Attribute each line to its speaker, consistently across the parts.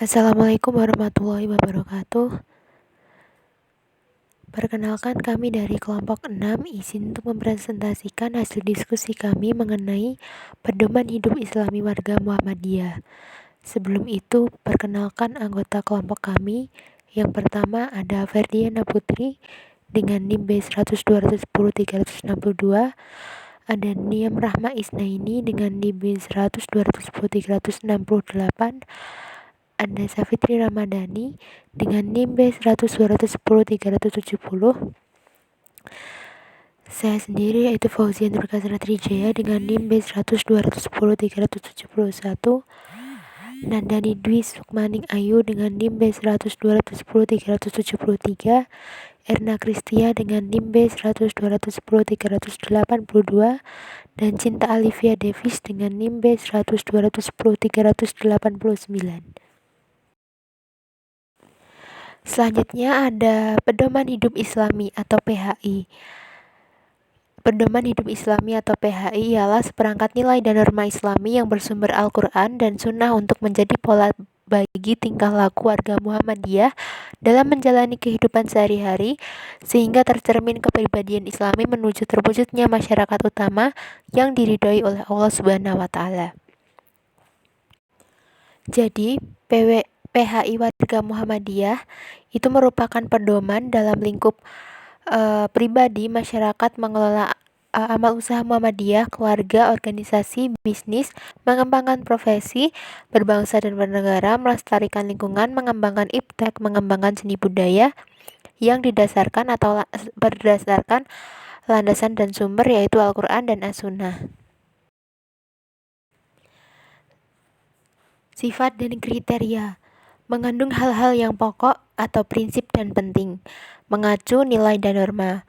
Speaker 1: Assalamualaikum warahmatullahi wabarakatuh. Perkenalkan, kami dari kelompok 6 izin untuk mempresentasikan hasil diskusi kami mengenai pedoman hidup Islami warga Muhammadiyah. Sebelum itu, perkenalkan anggota kelompok kami. Yang pertama ada Ferdiana Putri dengan NIM B100-210-362. Ada Niam Rahma Isnaini dengan NIM B100-210-368. Ada Safitri Ramadhani dengan NIM B100-210-370. Saya sendiri yaitu Fauzia Nurkasra Trijaya dengan NIM B100-210-371. Nandani Dwi Sukmaning Ayu dengan NIM B100-210-373. Erna Kristia dengan NIM B100-210-382. Dan Cinta Alivia Davis dengan NIM B100-210-389. Selanjutnya ada Pedoman Hidup Islami atau PHI. Pedoman Hidup Islami atau PHI ialah seperangkat nilai dan norma Islami yang bersumber Al-Quran dan Sunnah untuk menjadi pola bagi tingkah laku warga Muhammadiyah dalam menjalani kehidupan sehari-hari, sehingga tercermin kepribadian Islami menuju terwujudnya masyarakat utama yang diridhoi oleh Allah Subhanahu wa Ta'ala. Jadi, PHI warga Muhammadiyah itu merupakan pedoman dalam lingkup pribadi, masyarakat, mengelola amal usaha Muhammadiyah, keluarga, organisasi, bisnis, mengembangkan profesi, berbangsa dan bernegara, melestarikan lingkungan, mengembangkan iptek, mengembangkan seni budaya yang didasarkan atau berdasarkan landasan dan sumber yaitu Al-Quran dan As-Sunnah. Sifat dan kriteria mengandung hal-hal yang pokok atau prinsip dan penting, mengacu nilai dan norma,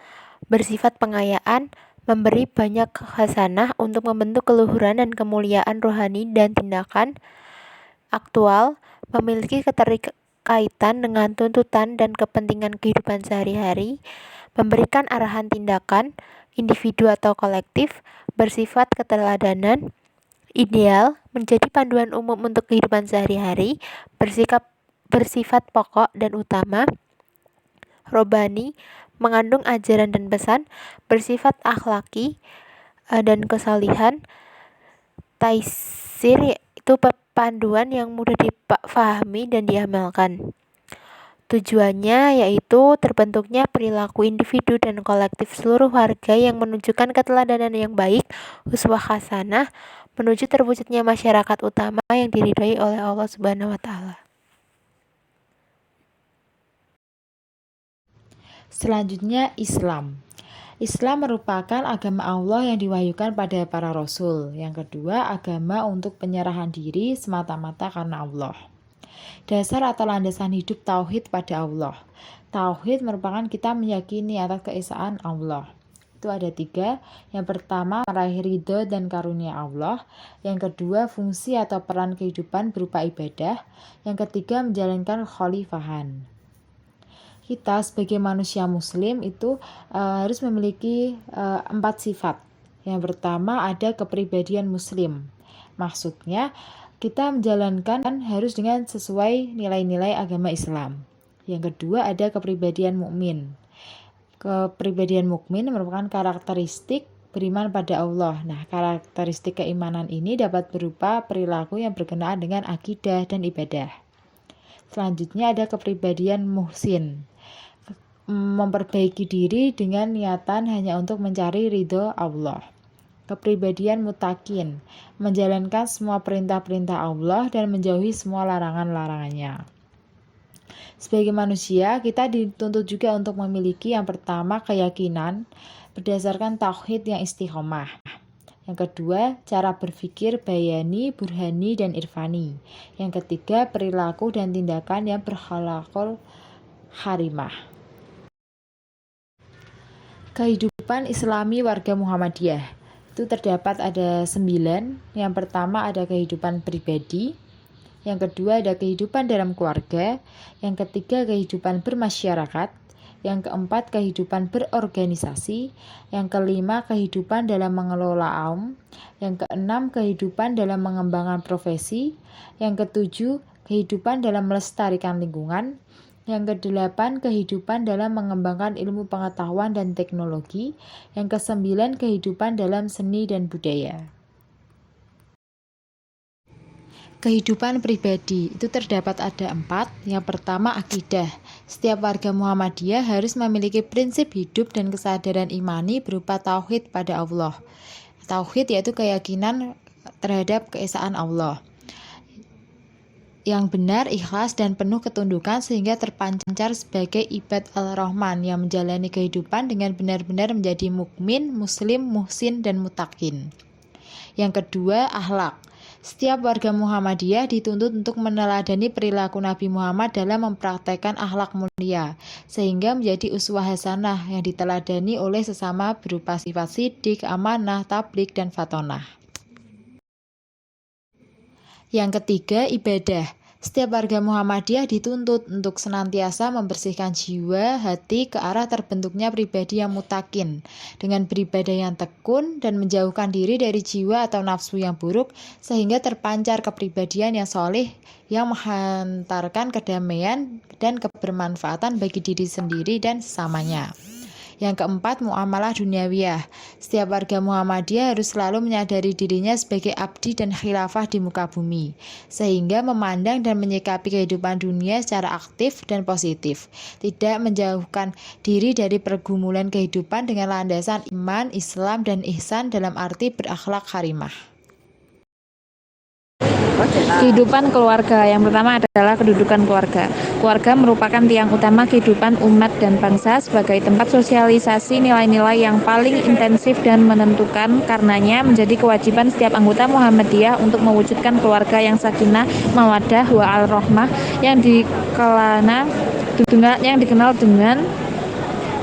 Speaker 1: bersifat pengayaan, memberi banyak hasanah untuk membentuk keluhuran dan kemuliaan rohani dan tindakan aktual, memiliki keterkaitan dengan tuntutan dan kepentingan kehidupan sehari-hari, memberikan arahan tindakan, individu atau kolektif, bersifat keteladanan, ideal, menjadi panduan umum untuk kehidupan sehari-hari, bersifat pokok dan utama, robani, mengandung ajaran dan pesan, bersifat akhlaki dan kesalihan, taisir itu panduan yang mudah dipahami dan diamalkan. Tujuannya yaitu terbentuknya perilaku individu dan kolektif seluruh warga yang menunjukkan keteladanan yang baik, uswah hasanah, menuju terwujudnya masyarakat utama yang diridhoi oleh Allah Subhanahu wa Ta'ala.
Speaker 2: Selanjutnya, Islam. Islam merupakan agama Allah yang diwahyukan pada para rasul. Yang kedua, agama untuk penyerahan diri semata-mata karena Allah. Dasar atau landasan hidup tauhid pada Allah. Tauhid merupakan kita meyakini atas keesaan Allah. Itu ada 3. Yang pertama, meraih ridho dan karunia Allah. Yang kedua, fungsi atau peran kehidupan berupa ibadah. Yang ketiga, menjalankan khalifahan. Kita sebagai manusia muslim itu harus memiliki 4 sifat. Yang pertama ada kepribadian muslim. Maksudnya kita menjalankan harus dengan sesuai nilai-nilai agama Islam. Yang kedua ada kepribadian mukmin. Kepribadian mukmin merupakan karakteristik beriman pada Allah. Nah, karakteristik keimanan ini dapat berupa perilaku yang berkenaan dengan akidah dan ibadah. Selanjutnya ada kepribadian muhsin. Memperbaiki diri dengan niatan hanya untuk mencari ridho Allah. Kepribadian mutakin, menjalankan semua perintah-perintah Allah dan menjauhi semua larangan-larangannya. Sebagai manusia, kita dituntut juga untuk memiliki yang pertama keyakinan berdasarkan tauhid yang istiqomah. Yang kedua, cara berpikir bayani, burhani, dan irfani. Yang ketiga, perilaku dan tindakan yang berkhalaqul harimah. Kehidupan Islami warga Muhammadiyah itu terdapat ada 9. Yang pertama ada kehidupan pribadi, yang kedua ada kehidupan dalam keluarga, yang ketiga kehidupan bermasyarakat, yang keempat kehidupan berorganisasi, yang kelima kehidupan dalam mengelola yang keenam kehidupan dalam mengembangkan profesi, yang ketujuh kehidupan dalam melestarikan lingkungan. Yang kedelapan, kehidupan dalam mengembangkan ilmu pengetahuan dan teknologi. Yang kesembilan, kehidupan dalam seni dan budaya. Kehidupan pribadi itu terdapat ada 4. Yang pertama, akidah. Setiap warga Muhammadiyah harus memiliki prinsip hidup dan kesadaran imani berupa tauhid pada Allah. Tauhid yaitu keyakinan terhadap keesaan Allah yang benar, ikhlas, dan penuh ketundukan sehingga terpancar sebagai ibad al-Rahman yang menjalani kehidupan dengan benar-benar menjadi mukmin, muslim, muhsin, dan mutakin. Yang kedua, akhlak. Setiap warga Muhammadiyah dituntut untuk meneladani perilaku Nabi Muhammad dalam mempraktekkan akhlak mulia, sehingga menjadi uswah hasanah yang diteladani oleh sesama berupa sifat sidik, amanah, tablik, dan fatonah. Yang ketiga, ibadah. Setiap warga Muhammadiyah dituntut untuk senantiasa membersihkan jiwa, hati ke arah terbentuknya pribadi yang mutakin, dengan beribadah yang tekun dan menjauhkan diri dari jiwa atau nafsu yang buruk, sehingga terpancar kepribadian yang soleh yang menghantarkan kedamaian dan kebermanfaatan bagi diri sendiri dan sesamanya. Yang keempat, muamalah duniawiyah. Setiap warga Muhammadiyah harus selalu menyadari dirinya sebagai abdi dan khilafah di muka bumi, sehingga memandang dan menyikapi kehidupan dunia secara aktif dan positif, tidak menjauhkan diri dari pergumulan kehidupan dengan landasan iman, Islam, dan ihsan dalam arti berakhlak karimah. Kehidupan keluarga. Yang pertama adalah kedudukan keluarga. Keluarga merupakan tiang utama kehidupan umat dan bangsa sebagai tempat sosialisasi nilai-nilai yang paling intensif dan menentukan. Karenanya menjadi kewajiban setiap anggota Muhammadiyah untuk mewujudkan keluarga yang sakinah, mawaddah, wa al-rahmah yang dikenal dengan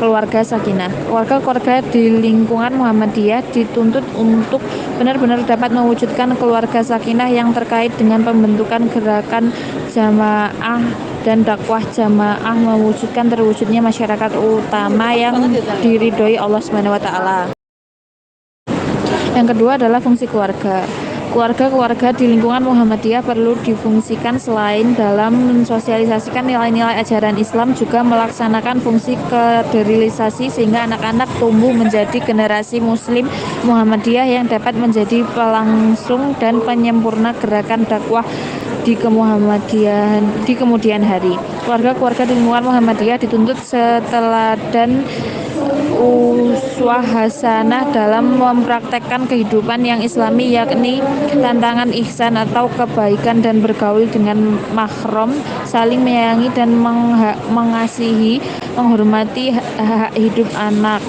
Speaker 2: keluarga sakinah. Keluarga-keluarga di lingkungan Muhammadiyah dituntut untuk benar-benar dapat mewujudkan keluarga sakinah yang terkait dengan pembentukan gerakan jamaah dan dakwah jamaah, mewujudkan terwujudnya masyarakat utama yang diridhoi Allah SWT. Yang kedua adalah fungsi keluarga. Keluarga-keluarga di lingkungan Muhammadiyah perlu difungsikan selain dalam mensosialisasikan nilai-nilai ajaran Islam, juga melaksanakan fungsi kaderisasi sehingga anak-anak tumbuh menjadi generasi muslim Muhammadiyah yang dapat menjadi pelangsung dan penyempurna gerakan dakwah di kemuhammadiyahan di kemudian hari. Keluarga-keluarga di lingkungan Muhammadiyah dituntut seteladan uswah hasanah dalam mempraktekkan kehidupan yang islami, yakni tantangan ihsan atau kebaikan dan bergaul dengan mahram, saling menyayangi dan mengasihi, menghormati hak hidup anak.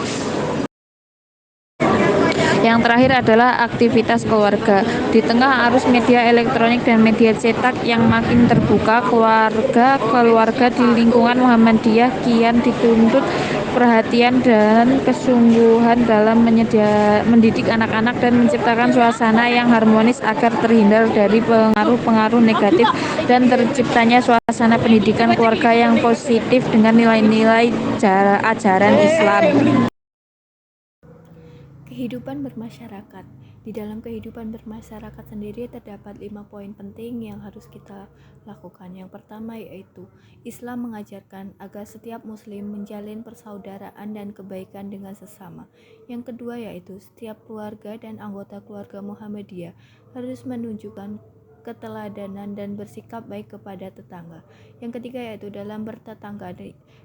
Speaker 2: Yang terakhir adalah aktivitas keluarga. Di tengah arus media elektronik dan media cetak yang makin terbuka, keluarga di lingkungan Muhammadiyah kian dituntut perhatian dan kesungguhan dalam mendidik anak-anak dan menciptakan suasana yang harmonis agar terhindar dari pengaruh-pengaruh negatif dan terciptanya suasana pendidikan keluarga yang positif dengan nilai-nilai ajaran Islam.
Speaker 1: Kehidupan bermasyarakat. Di dalam kehidupan bermasyarakat sendiri terdapat 5 poin penting yang harus kita lakukan. Yang pertama yaitu Islam mengajarkan agar setiap muslim menjalin persaudaraan dan kebaikan dengan sesama. Yang kedua yaitu setiap keluarga dan anggota keluarga Muhammadiyah harus menunjukkan keteladanan dan bersikap baik kepada tetangga. Yang ketiga yaitu dalam bertetangga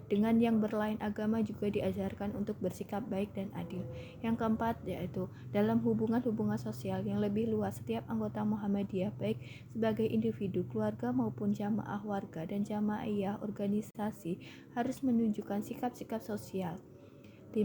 Speaker 1: dengan yang berlain agama juga diajarkan untuk bersikap baik dan adil. Yang keempat yaitu dalam hubungan-hubungan sosial yang lebih luas, setiap anggota Muhammadiyah baik sebagai individu, keluarga maupun jamaah warga dan jamaiyah organisasi harus menunjukkan sikap-sikap sosial. 5.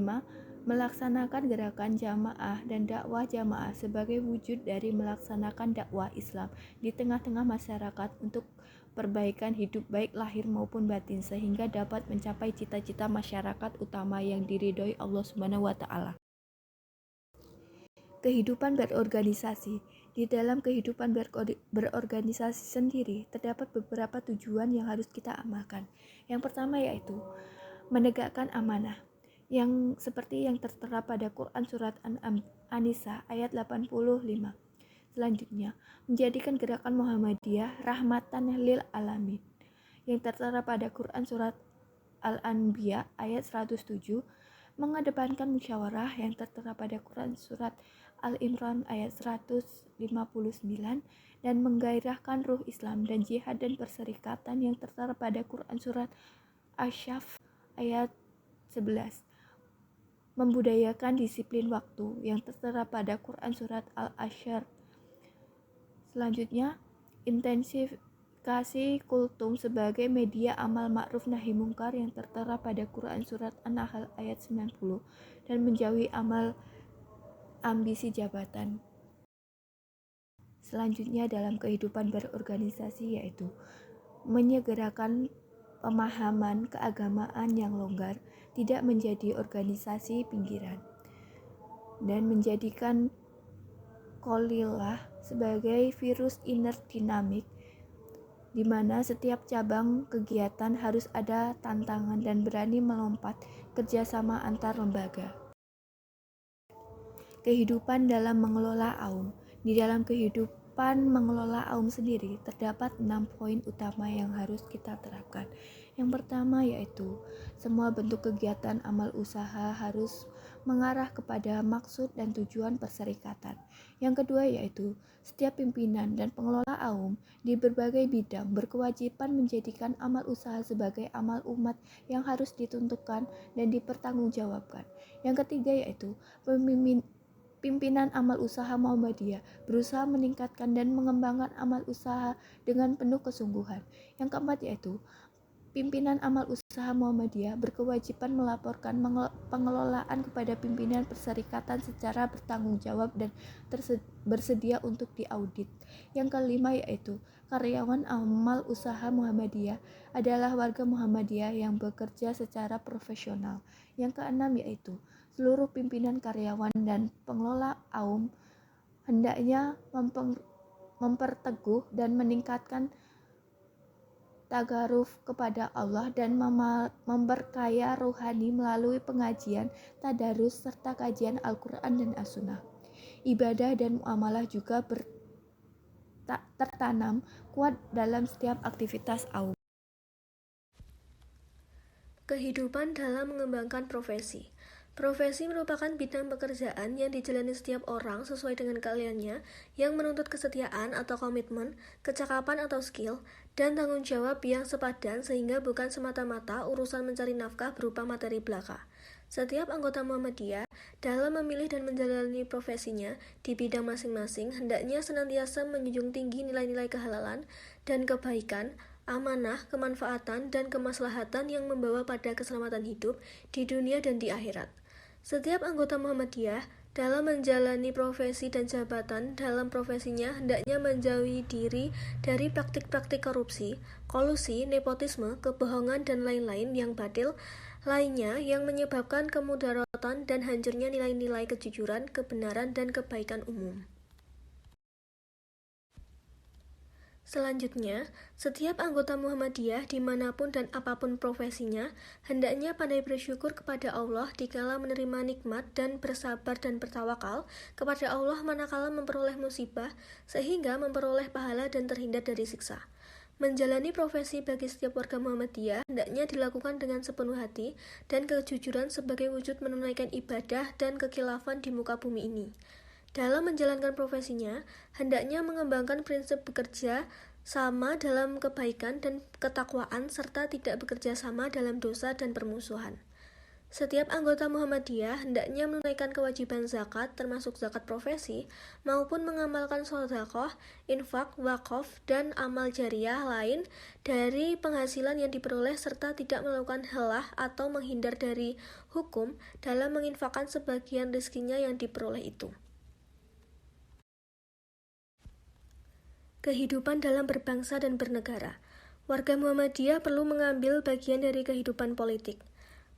Speaker 1: Melaksanakan gerakan jamaah dan dakwah jamaah sebagai wujud dari melaksanakan dakwah Islam di tengah-tengah masyarakat untuk perbaikan hidup baik lahir maupun batin sehingga dapat mencapai cita-cita masyarakat utama yang diridhoi Allah Subhanahu wa taala. Kehidupan berorganisasi. Di dalam kehidupan berorganisasi sendiri terdapat beberapa tujuan yang harus kita amalkan. Yang pertama yaitu menegakkan amanah, yang seperti yang tertera pada Quran surat An-Nisa ayat 85.
Speaker 3: Selanjutnya, menjadikan gerakan Muhammadiyah rahmatan lil alamin yang tertera pada Quran surat Al-Anbiya ayat 107, mengedepankan musyawarah yang tertera pada Quran surat Al-Imran ayat 159, dan menggairahkan ruh Islam dan jihad dan perserikatan yang tertera pada Quran surat Asy-Syaff ayat 11. Membudayakan disiplin waktu yang tertera pada Quran surat Al-Asyr. Selanjutnya, intensifikasi kultum sebagai media amal ma'ruf nahi mungkar yang tertera pada Quran surat An-Nahl ayat 90, dan menjauhi amal ambisi jabatan. Selanjutnya, dalam kehidupan berorganisasi, yaitu menyegerakan pemahaman keagamaan yang longgar, tidak menjadi organisasi pinggiran, dan menjadikan Qolilah sebagai virus inner dinamik, di mana setiap cabang kegiatan harus ada tantangan dan berani melompat kerjasama antar lembaga. Kehidupan dalam mengelola AUM. Di dalam kehidupan mengelola AUM sendiri, terdapat 6 poin utama yang harus kita terapkan. Yang pertama yaitu, semua bentuk kegiatan amal usaha harus mengarah kepada maksud dan tujuan perserikatan. Yang kedua yaitu, setiap pimpinan dan pengelola AUM di berbagai bidang berkewajiban menjadikan amal usaha sebagai amal umat yang harus ditentukan dan dipertanggungjawabkan. Yang ketiga yaitu, pimpinan amal usaha Muhammadiyah berusaha meningkatkan dan mengembangkan amal usaha dengan penuh kesungguhan. Yang keempat yaitu, pimpinan amal usaha Muhammadiyah berkewajiban melaporkan pengelolaan kepada pimpinan perserikatan secara bertanggung jawab dan bersedia untuk diaudit. Yang kelima yaitu, karyawan amal usaha Muhammadiyah adalah warga Muhammadiyah yang bekerja secara profesional. Yang keenam yaitu, seluruh pimpinan, karyawan, dan pengelola AUM hendaknya memperteguh dan meningkatkan tagaruf kepada Allah dan memperkaya rohani melalui pengajian, tadarus, serta kajian Al-Quran dan As-Sunnah. Ibadah dan muamalah juga tertanam kuat dalam setiap aktivitas AUM.
Speaker 4: Kehidupan dalam mengembangkan profesi. Profesi merupakan bidang pekerjaan yang dijalani setiap orang sesuai dengan keahliannya, yang menuntut kesetiaan atau komitmen, kecakapan atau skill, dan tanggung jawab yang sepadan, sehingga bukan semata-mata urusan mencari nafkah berupa materi belaka. Setiap anggota Muhammadiyah dalam memilih dan menjalani profesinya di bidang masing-masing hendaknya senantiasa menjunjung tinggi nilai-nilai kehalalan dan kebaikan, amanah, kemanfaatan, dan kemaslahatan yang membawa pada keselamatan hidup di dunia dan di akhirat. Setiap anggota Muhammadiyah dalam menjalani profesi dan jabatan dalam profesinya hendaknya menjauhi diri dari praktik-praktik korupsi, kolusi, nepotisme, kebohongan, dan lain-lain yang batil lainnya yang menyebabkan kemudaratan dan hancurnya nilai-nilai kejujuran, kebenaran, dan kebaikan umum. Selanjutnya, setiap anggota Muhammadiyah dimanapun dan apapun profesinya, hendaknya pandai bersyukur kepada Allah dikala menerima nikmat dan bersabar dan bertawakal kepada Allah manakala memperoleh musibah, sehingga memperoleh pahala dan terhindar dari siksa. Menjalani profesi bagi setiap warga Muhammadiyah hendaknya dilakukan dengan sepenuh hati dan kejujuran sebagai wujud menunaikan ibadah dan kekhilafan di muka bumi ini. Dalam menjalankan profesinya, hendaknya mengembangkan prinsip bekerja sama dalam kebaikan dan ketakwaan, serta tidak bekerja sama dalam dosa dan permusuhan. Setiap anggota Muhammadiyah hendaknya menunaikan kewajiban zakat, termasuk zakat profesi, maupun mengamalkan sedekah, infak, wakaf, dan amal jariah lain dari penghasilan yang diperoleh, serta tidak melakukan helah atau menghindar dari hukum dalam menginfakkan sebagian rezekinya yang diperoleh itu. Kehidupan dalam berbangsa dan bernegara. Warga Muhammadiyah perlu mengambil bagian dari kehidupan politik.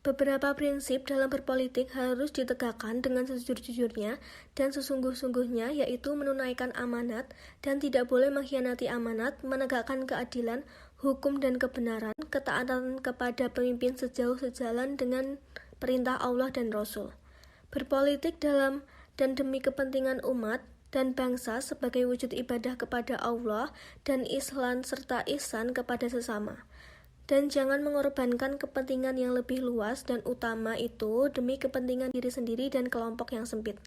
Speaker 4: Beberapa prinsip dalam berpolitik harus ditegakkan dengan sejujur-jujurnya dan sesungguh-sungguhnya, yaitu menunaikan amanat dan tidak boleh mengkhianati amanat, menegakkan keadilan, hukum dan kebenaran, ketaatan kepada pemimpin sejauh sejalan dengan perintah Allah dan Rasul. Berpolitik dalam dan demi kepentingan umat dan bangsa sebagai wujud ibadah kepada Allah dan ihsan serta ihsan kepada sesama. Dan jangan mengorbankan kepentingan yang lebih luas dan utama itu demi kepentingan diri sendiri dan kelompok yang sempit.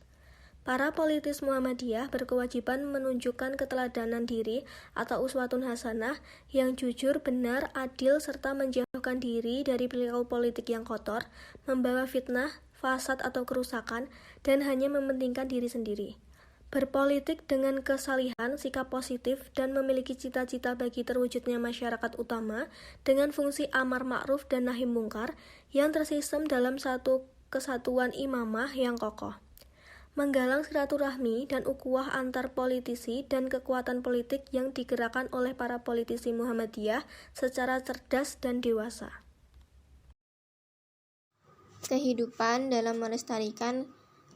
Speaker 4: Para politis Muhammadiyah berkewajiban menunjukkan keteladanan diri atau uswatun hasanah yang jujur, benar, adil, serta menjauhkan diri dari perilaku politik yang kotor, membawa fitnah, fasad atau kerusakan, dan hanya mementingkan diri sendiri. Berpolitik dengan kesalihan, sikap positif, dan memiliki cita-cita bagi terwujudnya masyarakat utama dengan fungsi amar ma'ruf dan nahi mungkar yang tersistem dalam satu kesatuan imamah yang kokoh. Menggalang silaturahmi dan ukhuwah antar politisi dan kekuatan politik yang digerakkan oleh para politisi Muhammadiyah secara cerdas dan dewasa.
Speaker 5: Kehidupan dalam melestarikan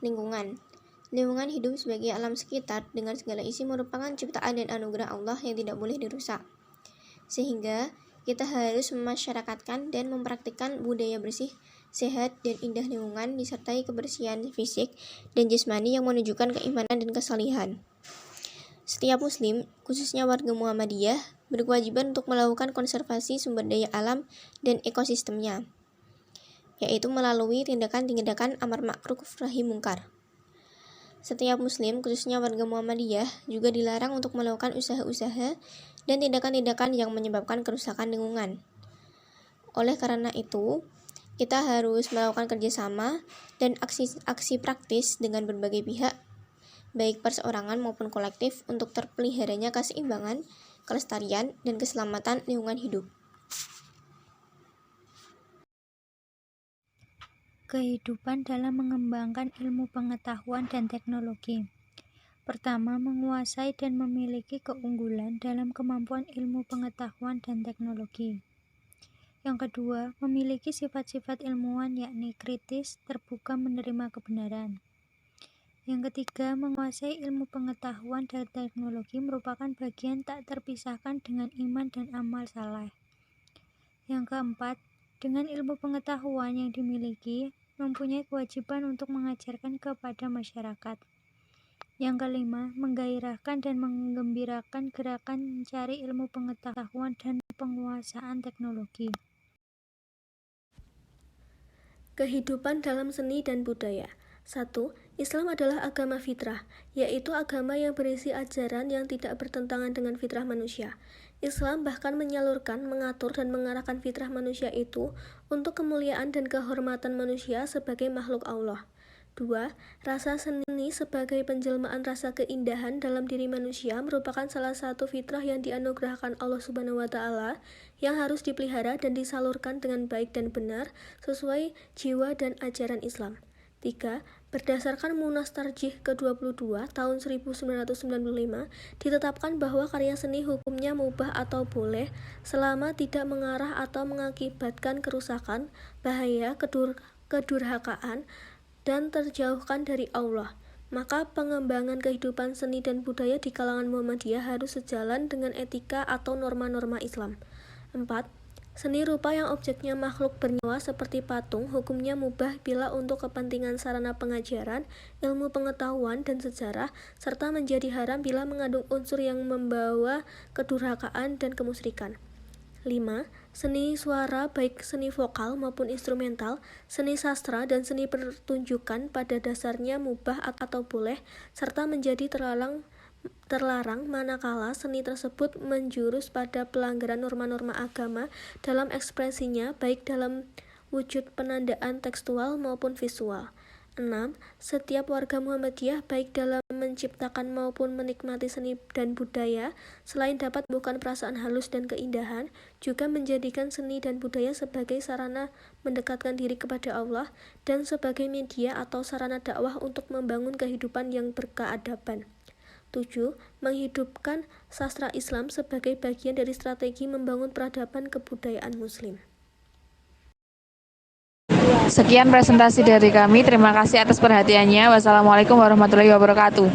Speaker 5: lingkungan. Lingkungan hidup sebagai alam sekitar dengan segala isi merupakan ciptaan dan anugerah Allah yang tidak boleh dirusak. Sehingga kita harus memasyarakatkan dan mempraktikkan budaya bersih, sehat, dan indah lingkungan disertai kebersihan fisik dan jasmani yang menunjukkan keimanan dan kesalihan. Setiap muslim, khususnya warga Muhammadiyah, berkewajiban untuk melakukan konservasi sumber daya alam dan ekosistemnya, yaitu melalui tindakan-tindakan amar ma'ruf nahi mungkar. Setiap muslim, khususnya warga Muhammadiyah, juga dilarang untuk melakukan usaha-usaha dan tindakan-tindakan yang menyebabkan kerusakan lingkungan. Oleh karena itu, kita harus melakukan kerjasama dan aksi praktis dengan berbagai pihak, baik perseorangan maupun kolektif, untuk terpeliharanya keseimbangan, kelestarian, dan keselamatan lingkungan hidup.
Speaker 6: Kehidupan dalam mengembangkan ilmu pengetahuan dan teknologi. Pertama, menguasai dan memiliki keunggulan dalam kemampuan ilmu pengetahuan dan teknologi. Yang kedua, memiliki sifat-sifat ilmuwan yakni kritis, terbuka menerima kebenaran. Yang ketiga, menguasai ilmu pengetahuan dan teknologi merupakan bagian tak terpisahkan dengan iman dan amal saleh. Yang keempat, dengan ilmu pengetahuan yang dimiliki, mempunyai kewajiban untuk mengajarkan kepada masyarakat. Yang kelima, menggairahkan dan menggembirakan gerakan mencari ilmu pengetahuan dan penguasaan teknologi.
Speaker 4: Kehidupan dalam seni dan budaya. 1. Islam adalah agama fitrah, yaitu agama yang berisi ajaran yang tidak bertentangan dengan fitrah manusia. Islam bahkan menyalurkan, mengatur, dan mengarahkan fitrah manusia itu untuk kemuliaan dan kehormatan manusia sebagai makhluk Allah. 2. Rasa seni sebagai penjelmaan rasa keindahan dalam diri manusia merupakan salah satu fitrah yang dianugerahkan Allah Subhanahu wa Ta'ala yang harus dipelihara dan disalurkan dengan baik dan benar sesuai jiwa dan ajaran Islam. 3. Berdasarkan Munas Tarjih ke-22 tahun 1995, ditetapkan bahwa karya seni hukumnya mubah atau boleh selama tidak mengarah atau mengakibatkan kerusakan, bahaya, kedurhakaan, dan terjauhkan dari Allah. Maka pengembangan kehidupan seni dan budaya di kalangan Muhammadiyah harus sejalan dengan etika atau norma-norma Islam. 4. Seni rupa yang objeknya makhluk bernyawa seperti patung hukumnya mubah bila untuk kepentingan sarana pengajaran, ilmu pengetahuan, dan sejarah, serta menjadi haram bila mengandung unsur yang membawa kedurhakaan dan kemusyrikan. 5. Seni suara baik seni vokal maupun instrumental, seni sastra dan seni pertunjukan pada dasarnya mubah atau boleh, serta menjadi terlarang manakala seni tersebut menjurus pada pelanggaran norma-norma agama dalam ekspresinya baik dalam wujud penandaan tekstual maupun visual. 6. Setiap warga Muhammadiyah baik dalam menciptakan maupun menikmati seni dan budaya, selain dapat bukan perasaan halus dan keindahan, juga menjadikan seni dan budaya sebagai sarana mendekatkan diri kepada Allah dan sebagai media atau sarana dakwah untuk membangun kehidupan yang berkeadaban. 7. Menghidupkan sastra Islam sebagai bagian dari strategi membangun peradaban kebudayaan Muslim.
Speaker 2: Sekian presentasi dari kami. Terima kasih atas perhatiannya. Wassalamualaikum warahmatullahi wabarakatuh.